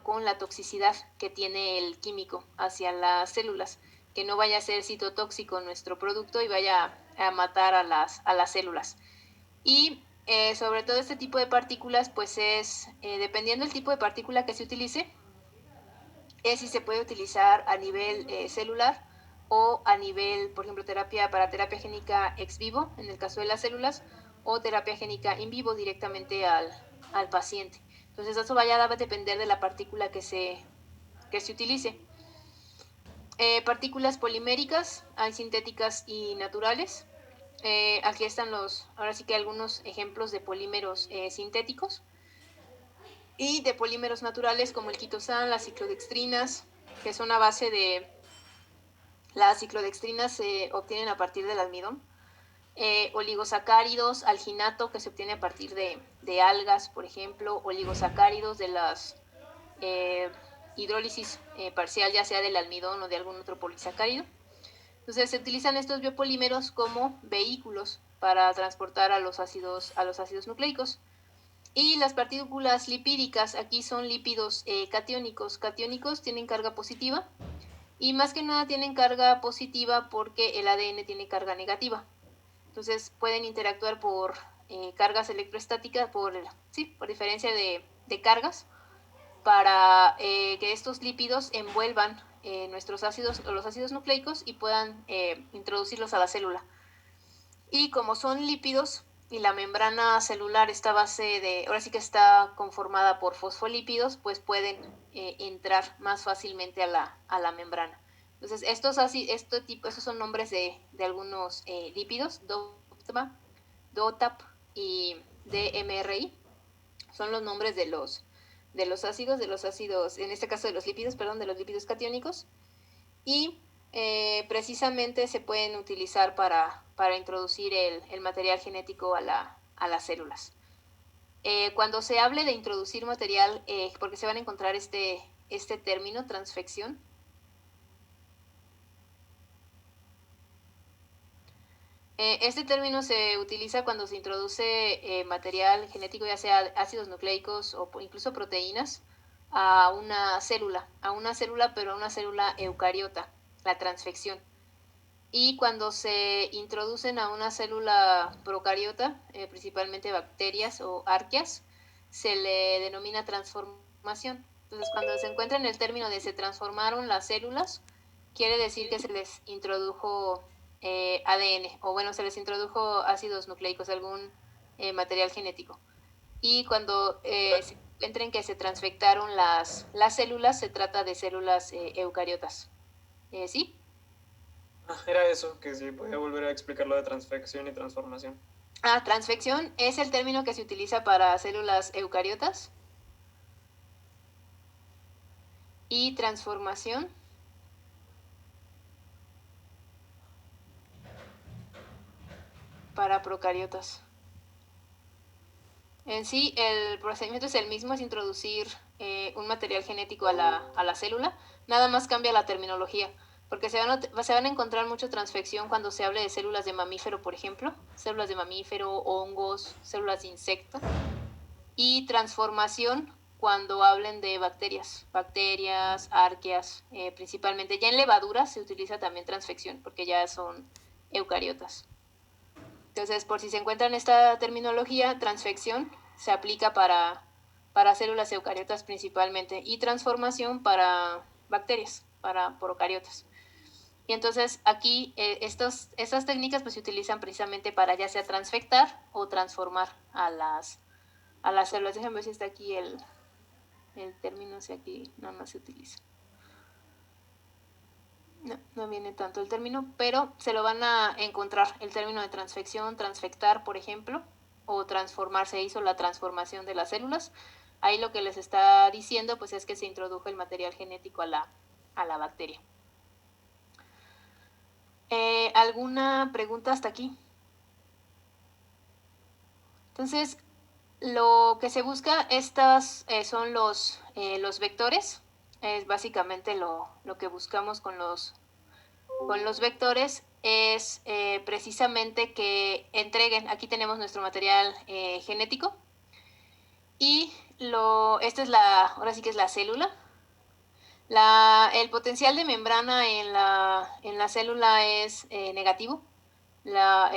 con la toxicidad que tiene el químico hacia las células, que no vaya a ser citotóxico nuestro producto y vaya a matar a las células. Y sobre todo este tipo de partículas, pues es, dependiendo del tipo de partícula que se utilice, es si se puede utilizar a nivel celular o a nivel, por ejemplo, para terapia génica ex vivo, en el caso de las células, o terapia génica in vivo directamente al paciente. Entonces eso va a depender de la partícula que se utilice. Partículas poliméricas, hay sintéticas y naturales. Aquí están ahora sí que algunos ejemplos de polímeros sintéticos y de polímeros naturales como el quitosan, las ciclodextrinas, que son a base de... Las ciclodextrinas se obtienen a partir del almidón. Oligosacáridos, alginato, que se obtiene a partir de algas, por ejemplo, oligosacáridos de las hidrólisis parcial, ya sea del almidón o de algún otro polisacárido. Entonces se utilizan estos biopolímeros como vehículos para transportar a los ácidos nucleicos. Y las partículas lipídicas, aquí son lípidos catiónicos. Catiónicos tienen carga positiva y más que nada tienen carga positiva porque el ADN tiene carga negativa. Entonces pueden interactuar por cargas electroestáticas, por diferencia de cargas, para que estos lípidos envuelvan nuestros ácidos o los ácidos nucleicos y puedan introducirlos a la célula. Y como son lípidos y la membrana celular ahora sí que está conformada por fosfolípidos, pues pueden entrar más fácilmente a la membrana. Entonces, estos son nombres de algunos lípidos, DOTAP y DMRI, son los nombres de los ácidos, en este caso de los lípidos catiónicos, y precisamente se pueden utilizar para introducir el material genético a las células. Cuando se hable de introducir material, porque se van a encontrar este término, transfección. Este término se utiliza cuando se introduce material genético, ya sea ácidos nucleicos o incluso proteínas, a una célula, pero a una célula eucariota, la transfección. Y cuando se introducen a una célula procariota, principalmente bacterias o arqueas, se le denomina transformación. Entonces, cuando se encuentra en el término de se transformaron las células, quiere decir que se les introdujo ADN, o bueno, se les introdujo ácidos nucleicos, algún material genético. Y cuando se encuentren que se transfectaron las células, se trata de células eucariotas. ¿Sí? Era eso, que si podía volver a explicar lo de transfección y transformación. Transfección es el término que se utiliza para células eucariotas. Y transformación para procariotas. En sí, el procedimiento es el mismo, es introducir un material genético a la célula, nada más cambia la terminología, porque se van a encontrar mucho transfección cuando se hable de células de mamífero, por ejemplo, células de mamífero, hongos, células de insecto, y transformación cuando hablen de bacterias, arqueas, principalmente. Ya en levaduras se utiliza también transfección, porque ya son eucariotas. Entonces, por si se encuentran esta terminología, transfección se aplica para células eucariotas principalmente y transformación para bacterias, para procariotas. Y entonces aquí estas técnicas pues se utilizan precisamente para ya sea transfectar o transformar a las células. Déjenme ver si está aquí el término, si aquí nada más se utiliza. No viene tanto el término, pero se lo van a encontrar, el término de transfección, transfectar, por ejemplo, o transformar, se hizo la transformación de las células. Ahí lo que les está diciendo pues es que se introdujo el material genético a la bacteria. ¿Alguna pregunta hasta aquí? Entonces, lo que se busca, son los vectores, es básicamente lo que buscamos con los vectores, es precisamente que entreguen, aquí tenemos nuestro material genético, Y ahora sí que es la célula. El potencial de membrana en la célula es negativo. La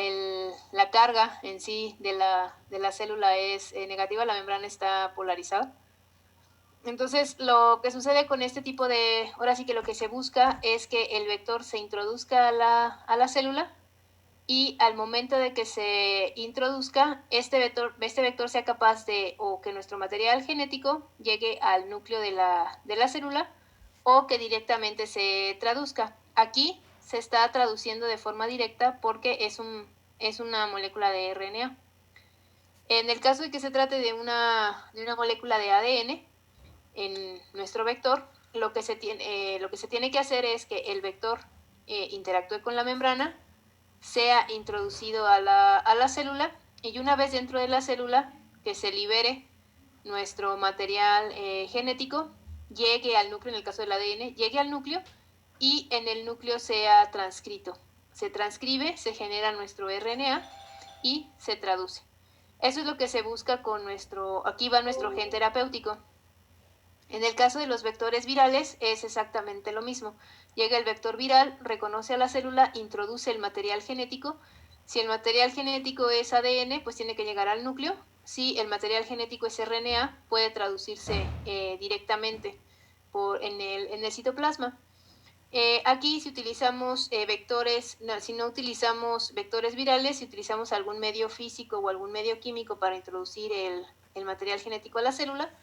carga en sí de la célula es negativa, la membrana está polarizada. Entonces, lo que sucede con este tipo ahora sí que lo que se busca es que el vector se introduzca a la célula y al momento de que se introduzca, este vector sea capaz o que nuestro material genético llegue al núcleo de la célula o que directamente se traduzca. Aquí se está traduciendo de forma directa porque es una molécula de RNA. En el caso de que se trate de una molécula de ADN, en nuestro vector, lo que se tiene que hacer es que el vector interactúe con la membrana, sea introducido a la célula y una vez dentro de la célula que se libere nuestro material genético, llegue al núcleo, en el caso del ADN, llegue al núcleo y en el núcleo sea transcrito. Se transcribe, se genera nuestro RNA y se traduce. Eso es lo que se busca aquí va nuestro gen terapéutico. En el caso de los vectores virales es exactamente lo mismo. Llega el vector viral, reconoce a la célula, introduce el material genético. Si el material genético es ADN, pues tiene que llegar al núcleo. Si el material genético es RNA, puede traducirse directamente en el citoplasma. Aquí si utilizamos si no utilizamos vectores virales, si utilizamos algún medio físico o algún medio químico para introducir el material genético a la célula,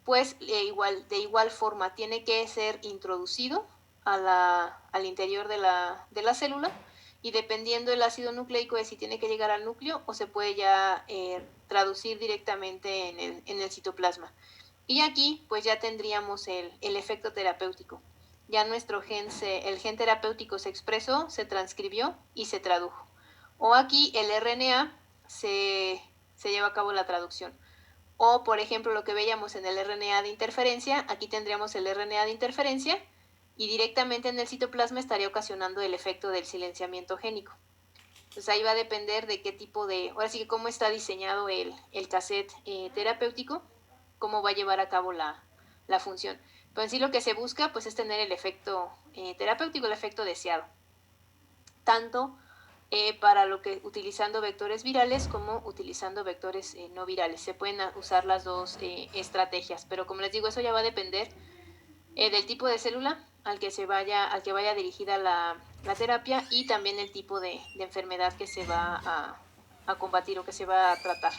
pues de igual forma tiene que ser introducido al interior de la célula y dependiendo del ácido nucleico de si tiene que llegar al núcleo o se puede ya traducir directamente en el citoplasma. Y aquí pues ya tendríamos el efecto terapéutico. Ya el gen terapéutico se expresó, se transcribió y se tradujo. O aquí el RNA se lleva a cabo la traducción. O, por ejemplo, lo que veíamos en el RNA de interferencia, aquí tendríamos el RNA de interferencia y directamente en el citoplasma estaría ocasionando el efecto del silenciamiento génico. Entonces ahí va a depender de qué tipo ahora sí que cómo está diseñado el cassette terapéutico, cómo va a llevar a cabo la función. Pero en sí lo que se busca pues es tener el efecto terapéutico, el efecto deseado. Tanto para utilizando vectores virales como utilizando vectores no virales. Se pueden usar las dos estrategias, pero como les digo, eso ya va a depender del tipo de célula al que vaya dirigida la terapia y también el tipo de enfermedad que se va a combatir o que se va a tratar.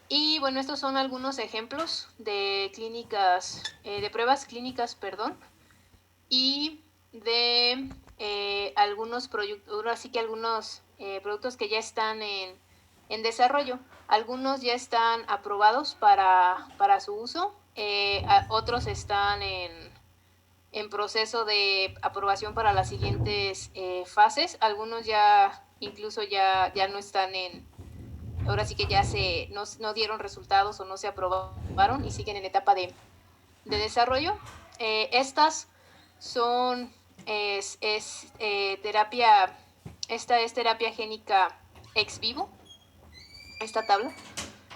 Y bueno, estos son algunos ejemplos de pruebas clínicas, y de algunos productos que ya están en desarrollo. Algunos ya están aprobados para su uso, otros están en proceso de aprobación para las siguientes fases. Algunos incluso ya no están ahora sí que ya no dieron resultados o no se aprobaron y siguen en etapa de desarrollo. Estas son terapia, esta es terapia génica ex vivo, esta tabla.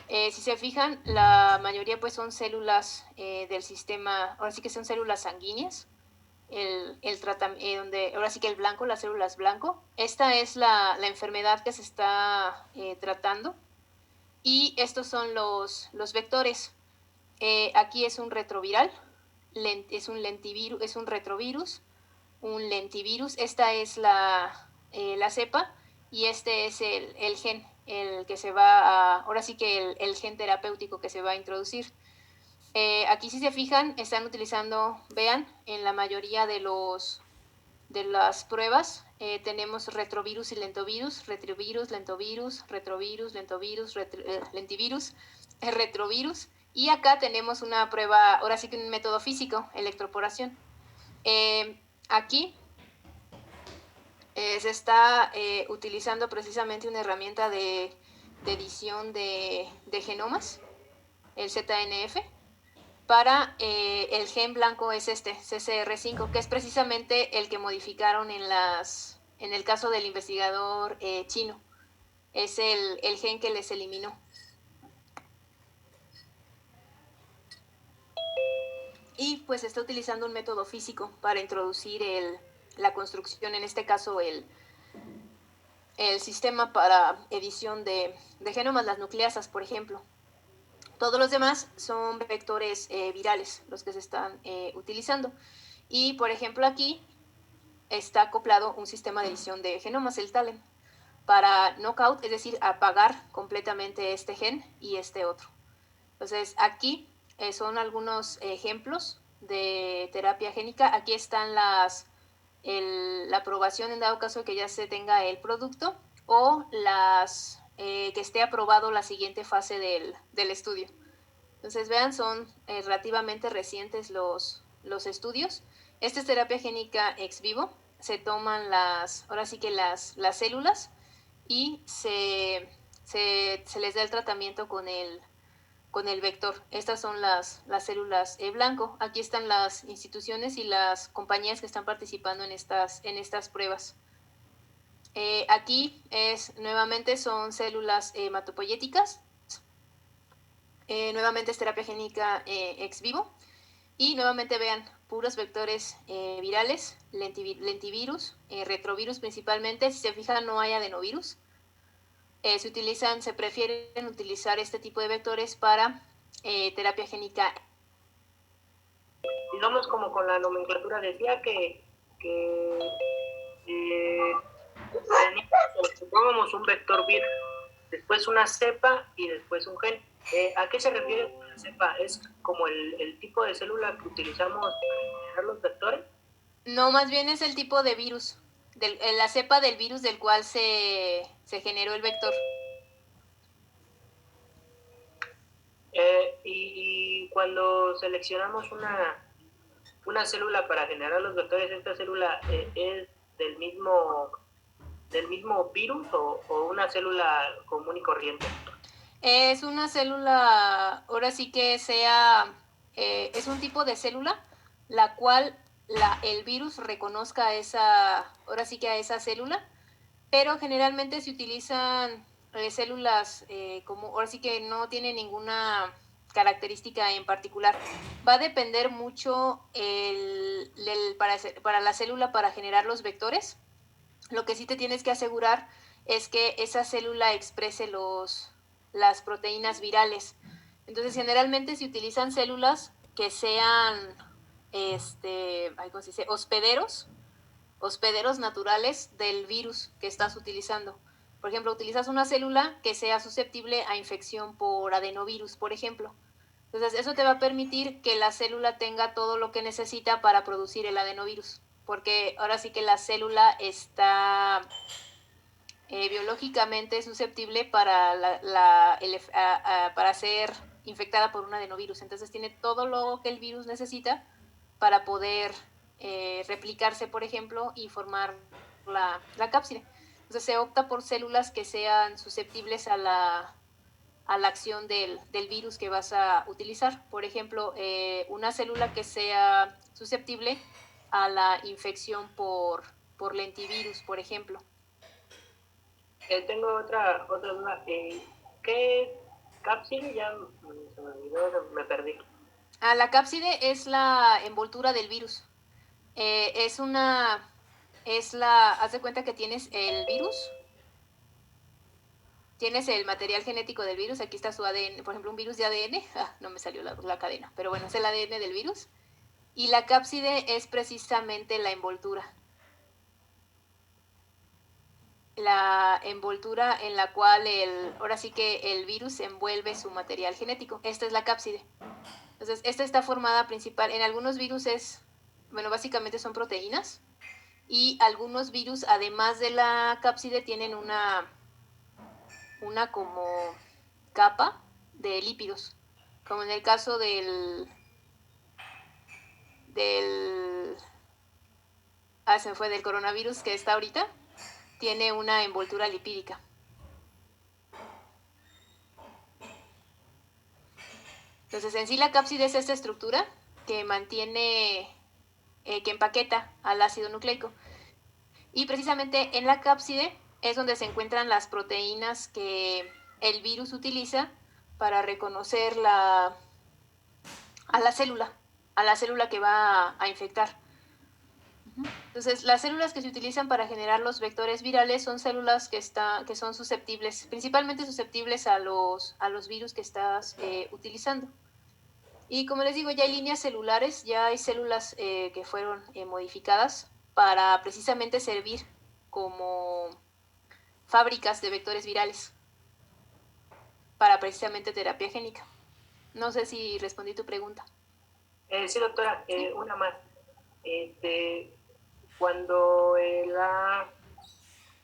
Si se fijan, la mayoría pues son células del sistema, ahora sí que son células sanguíneas, donde ahora sí que el blanco, la célula es blanco. Esta es la enfermedad que se está tratando y estos son los vectores. Aquí es un retroviral, es un retrovirus, un lentivirus. Esta es la cepa y este es el gen, el que se va ahora sí que el gen terapéutico que se va a introducir. Aquí si se fijan, están utilizando, vean, en la mayoría de las pruebas tenemos retrovirus y lentovirus, retrovirus, lentovirus, retrovirus, lentovirus, lentivirus, retrovirus. Y acá tenemos una prueba, ahora sí que un método físico, electroporación. Aquí se está utilizando precisamente una herramienta de edición de genomas, el ZNF, para el gen blanco es CCR5, que es precisamente el que modificaron en el caso del investigador chino. Es el gen que les eliminó. pues se está utilizando un método físico para introducir la construcción, en este caso el sistema para edición de genomas, las nucleasas, por ejemplo. Todos los demás son vectores virales los que se están utilizando. Y, por ejemplo, aquí está acoplado un sistema de edición de genomas, el TALEN, para knockout, es decir, apagar completamente este gen y este otro. Entonces, aquí son algunos ejemplos de terapia génica. Aquí están la aprobación en dado caso de que ya se tenga el producto o que esté aprobado la siguiente fase del estudio. Entonces, vean, son relativamente recientes los estudios. Esta es terapia génica ex vivo. Se toman ahora sí que las células y se les da el tratamiento con el vector. Estas son las células blanco. Aquí están las instituciones y las compañías que están participando en estas pruebas. Aquí nuevamente son células hematopoyéticas. Nuevamente es terapia génica ex vivo. Y nuevamente vean, puros vectores virales, lentivirus, retrovirus principalmente. Si se fijan, no hay adenovirus. Se prefieren utilizar este tipo de vectores para terapia génica. Digamos, como con la nomenclatura decía que supongamos un vector virus, después una cepa y después un gen. ¿A qué se refiere con la cepa? ¿Es como el tipo de célula que utilizamos para generar los vectores? No, más bien es el tipo de virus, la cepa del virus del cual se generó el vector. Y cuando seleccionamos una célula para generar los vectores, ¿esta célula es del mismo virus o una célula común y corriente? Es una célula, ahora sí que es un tipo de célula la cual el virus reconozca ahora sí que a esa célula, pero generalmente se utilizan células como, ahora sí que no tiene ninguna característica en particular. Va a depender mucho para la célula para generar los vectores. Lo que sí te tienes que asegurar es que esa célula exprese las proteínas virales. Entonces, generalmente se utilizan células que sean ¿cómo se dice? Hospederos naturales del virus que estás utilizando. Por ejemplo, utilizas una célula que sea susceptible a infección por adenovirus, por ejemplo. Entonces, eso te va a permitir que la célula tenga todo lo que necesita para producir el adenovirus, porque ahora sí que la célula está biológicamente susceptible para para ser infectada por un adenovirus. Entonces, tiene todo lo que el virus necesita para poder replicarse, por ejemplo, y formar la cápside. Entonces, se opta por células que sean susceptibles a la acción del virus que vas a utilizar. Por ejemplo, una célula que sea susceptible a la infección por lentivirus, por ejemplo. Tengo otra duda. ¿Qué cápside? Ya se me olvidó, me perdí. La cápside es la envoltura del virus. Haz de cuenta que tienes el virus, tienes el material genético del virus, aquí está su ADN, por ejemplo, un virus de ADN, no me salió la cadena, pero bueno, es el ADN del virus, y la cápside es precisamente la envoltura. La envoltura en la cual ahora sí que el virus envuelve su material genético. Esta es la cápside. Entonces, esta está formada en algunos virus básicamente son proteínas, y algunos virus, además de la cápside, tienen una como capa de lípidos, como en el caso se me fue, del coronavirus que está ahorita, tiene una envoltura lipídica. Entonces, en sí la cápside es esta estructura que mantiene, que empaqueta al ácido nucleico. Y precisamente en la cápside es donde se encuentran las proteínas que el virus utiliza para reconocer a la célula. la célula que va a infectar. Entonces, las células que se utilizan para generar los vectores virales son células que son susceptibles, principalmente susceptibles a los virus que estás utilizando. Y como les digo, ya hay líneas celulares, ya hay células que fueron modificadas para precisamente servir como fábricas de vectores virales para precisamente terapia génica. No sé si respondí tu pregunta. Sí, doctora, una más. Cuando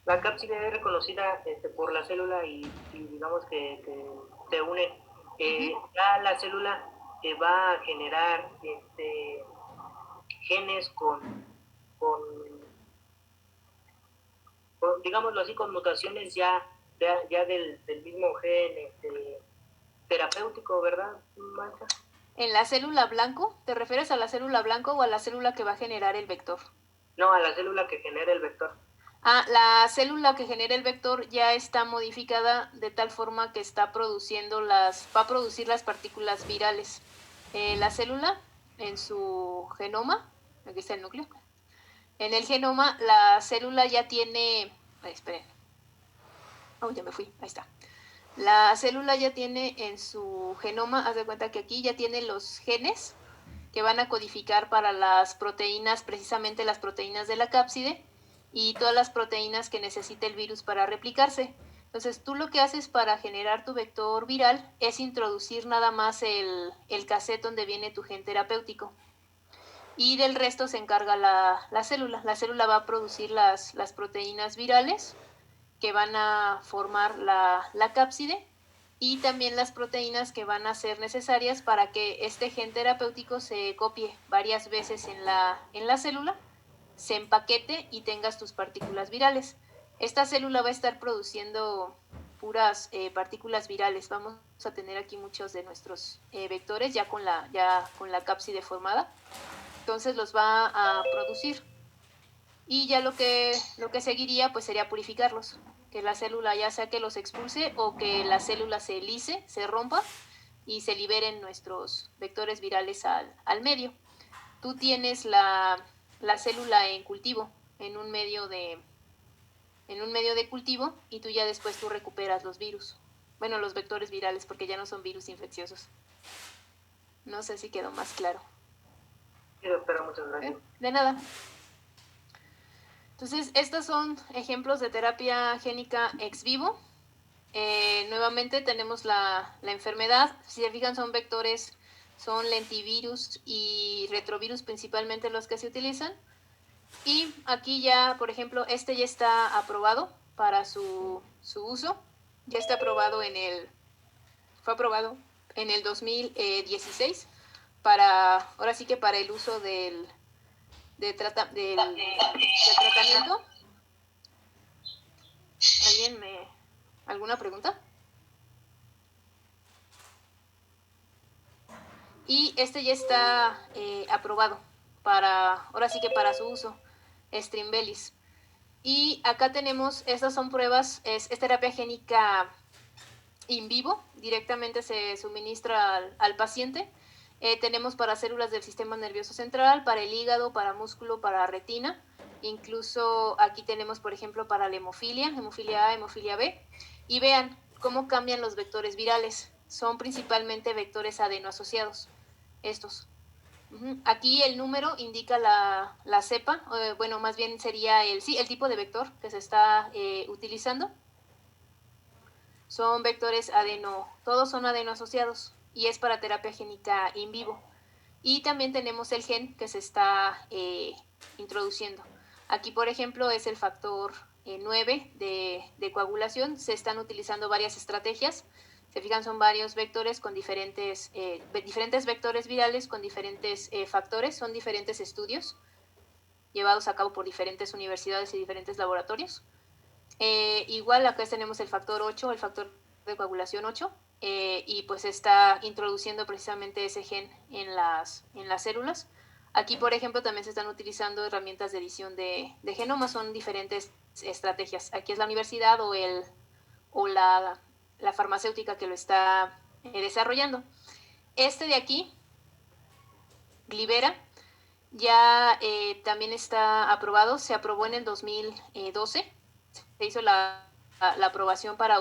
la cápside es reconocida por la célula y digamos que se une, ya la célula va a generar genes con, digámoslo así, con mutaciones ya del mismo gen terapéutico, ¿verdad, Mancha? ¿En la célula blanco? ¿Te refieres a la célula blanco o a la célula que va a generar el vector? No, a la célula que genera el vector. La célula que genera el vector ya está modificada de tal forma que va a producir las partículas virales. La célula, en su genoma, aquí está el núcleo, en el genoma la célula ya tiene, esperen, ya me fui, ahí está. La célula ya tiene en su genoma, haz de cuenta que aquí ya tiene los genes que van a codificar para las proteínas, precisamente las proteínas de la cápside y todas las proteínas que necesita el virus para replicarse. Entonces, tú lo que haces para generar tu vector viral es introducir nada más el cassette donde viene tu gen terapéutico. Y del resto se encarga la célula. La célula va a producir las proteínas virales que van a formar la cápside y también las proteínas que van a ser necesarias para que este gen terapéutico se copie varias veces en la célula, se empaquete y tengas tus partículas virales. Esta célula va a estar produciendo puras partículas virales. Vamos a tener aquí muchos de nuestros vectores ya con la cápside formada. Entonces los va a producir. Y ya lo que seguiría pues sería purificarlos, que la célula ya sea que los expulse o que la célula se lise, se rompa y se liberen nuestros vectores virales al medio. Tú tienes la célula en cultivo, en un medio de cultivo, y tú ya después tú recuperas los virus. Bueno, los vectores virales, porque ya no son virus infecciosos. No sé si quedó más claro. Sí, doctora, muchas gracias. De nada. Entonces, estos son ejemplos de terapia génica ex vivo. Nuevamente tenemos la enfermedad. Si se fijan, son vectores, son lentivirus y retrovirus principalmente los que se utilizan. Y aquí ya, por ejemplo, este ya está aprobado para su uso. Ya está aprobado fue aprobado en el 2016 ahora sí que para el uso del tratamiento. ¿Alguna pregunta? Y este ya está aprobado ahora sí que para su uso, Strimbelis. Y acá tenemos, estas son pruebas, es terapia génica in vivo, directamente se suministra al paciente. Tenemos para células del sistema nervioso central, para el hígado, para músculo, para retina. Incluso aquí tenemos, por ejemplo, para la hemofilia A, hemofilia B. Y vean cómo cambian los vectores virales. Son principalmente vectores adenoasociados, estos. Aquí el número indica la cepa, bueno, más bien sería el tipo de vector que se está utilizando. Son vectores todos son adenoasociados y es para terapia génica in vivo. Y también tenemos el gen que se está introduciendo. Aquí, por ejemplo, es el factor 9 de coagulación. Se están utilizando varias estrategias. Se fijan, son varios vectores con diferentes vectores virales con diferentes factores. Son diferentes estudios llevados a cabo por diferentes universidades y diferentes laboratorios. Igual acá tenemos el factor 8, el factor de coagulación 8, y pues está introduciendo precisamente ese gen en las células. Aquí, por ejemplo, también se están utilizando herramientas de edición de genoma, son diferentes estrategias. Aquí es la universidad o la farmacéutica que lo está desarrollando. Este de aquí Glivera ya también está aprobado, se aprobó en el 2012, se hizo la aprobación para